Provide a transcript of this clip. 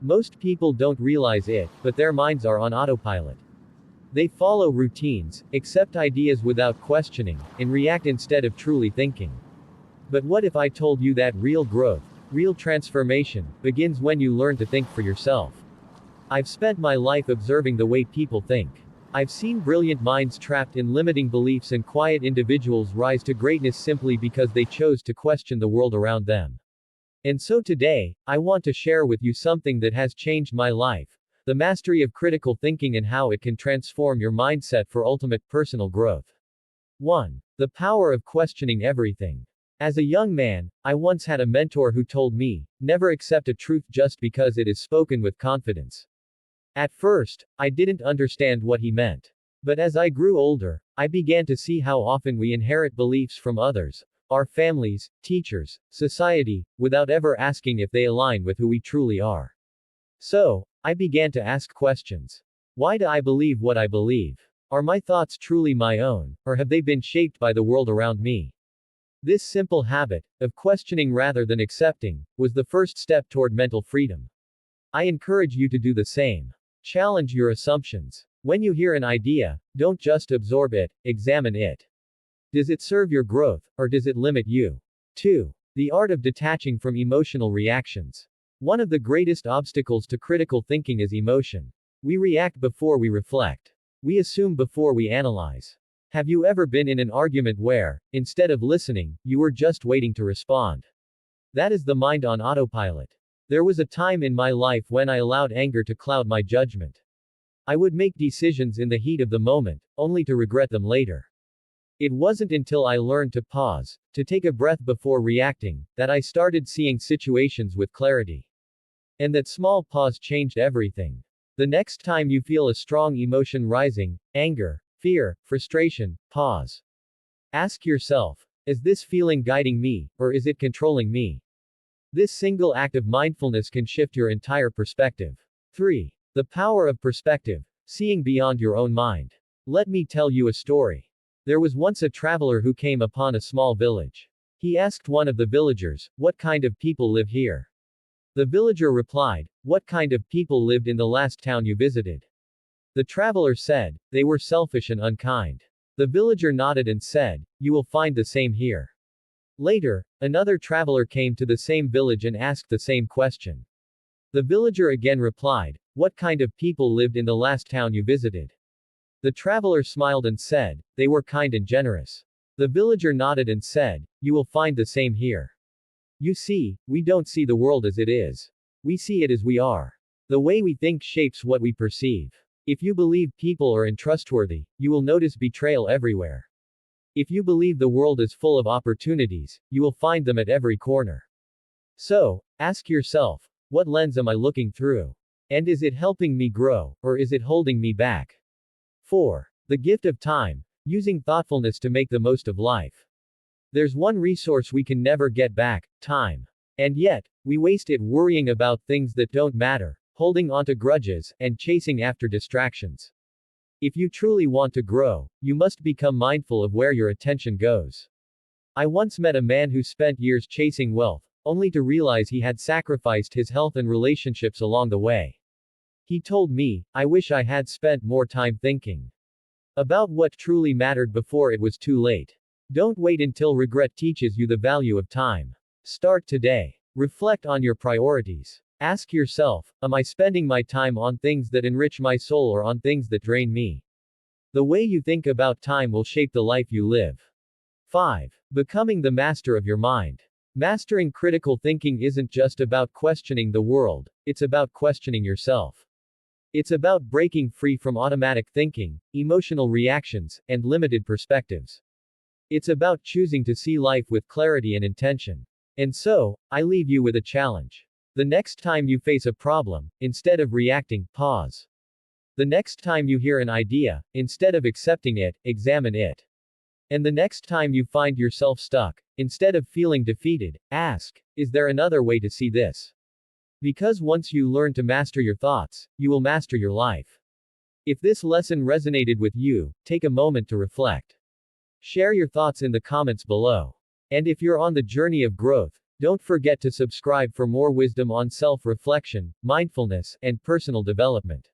Most people don't realize it, but their minds are on autopilot. They follow routines, accept ideas without questioning, and react instead of truly thinking. But what if I told you that real growth, real transformation, begins when you learn to think for yourself? I've spent my life observing the way people think. I've seen brilliant minds trapped in limiting beliefs and quiet individuals rise to greatness simply because they chose to question the world around them. And so today, I want to share with you something that has changed my life: the mastery of critical thinking and how it can transform your mindset for ultimate personal growth. 1. The power of questioning everything. As a young man, I once had a mentor who told me, never accept a truth just because it is spoken with confidence. At first, I didn't understand what he meant. But as I grew older, I began to see how often we inherit beliefs from others, our families, teachers, society, without ever asking if they align with who we truly are. So, I began to ask questions. Why do I believe what I believe? Are my thoughts truly my own, or have they been shaped by the world around me? This simple habit, of questioning rather than accepting, was the first step toward mental freedom. I encourage you to do the same. Challenge your assumptions. When you hear an idea, don't just absorb it, examine it. Does it serve your growth, or does it limit you? 2. The art of detaching from emotional reactions. One of the greatest obstacles to critical thinking is emotion. We react before we reflect. We assume before we analyze. Have you ever been in an argument where, instead of listening, you were just waiting to respond? That is the mind on autopilot. There was a time in my life when I allowed anger to cloud my judgment. I would make decisions in the heat of the moment, only to regret them later. It wasn't until I learned to pause, to take a breath before reacting, that I started seeing situations with clarity. And that small pause changed everything. The next time you feel a strong emotion rising, anger, fear, frustration, pause. Ask yourself, is this feeling guiding me, or is it controlling me? This single act of mindfulness can shift your entire perspective. 3. The power of perspective, seeing beyond your own mind. Let me tell you a story. There was once a traveler who came upon a small village. He asked one of the villagers, "What kind of people live here?" The villager replied, "What kind of people lived in the last town you visited?" The traveler said, "They were selfish and unkind." The villager nodded and said, "You will find the same here." Later, another traveler came to the same village and asked the same question. The villager again replied, "What kind of people lived in the last town you visited?" The traveler smiled and said, "They were kind and generous." The villager nodded and said, "You will find the same here." You see, we don't see the world as it is. We see it as we are. The way we think shapes what we perceive. If you believe people are untrustworthy, you will notice betrayal everywhere. If you believe the world is full of opportunities, you will find them at every corner. So, ask yourself, what lens am I looking through? And is it helping me grow, or is it holding me back? 4. The gift of time, using thoughtfulness to make the most of life. There's one resource we can never get back: time. And yet, we waste it worrying about things that don't matter, holding onto grudges, and chasing after distractions. If you truly want to grow, you must become mindful of where your attention goes. I once met a man who spent years chasing wealth, only to realize he had sacrificed his health and relationships along the way. He told me, "I wish I had spent more time thinking about what truly mattered before it was too late." Don't wait until regret teaches you the value of time. Start today. Reflect on your priorities. Ask yourself, am I spending my time on things that enrich my soul or on things that drain me? The way you think about time will shape the life you live. 5. Becoming the master of your mind. Mastering critical thinking isn't just about questioning the world, it's about questioning yourself. It's about breaking free from automatic thinking, emotional reactions, and limited perspectives. It's about choosing to see life with clarity and intention. And so, I leave you with a challenge. The next time you face a problem, instead of reacting, pause. The next time you hear an idea, instead of accepting it, examine it. And the next time you find yourself stuck, instead of feeling defeated, ask, is there another way to see this? Because once you learn to master your thoughts, you will master your life. If this lesson resonated with you, take a moment to reflect. Share your thoughts in the comments below. And if you're on the journey of growth, Don't forget to subscribe for more wisdom on self-reflection, mindfulness, and personal development.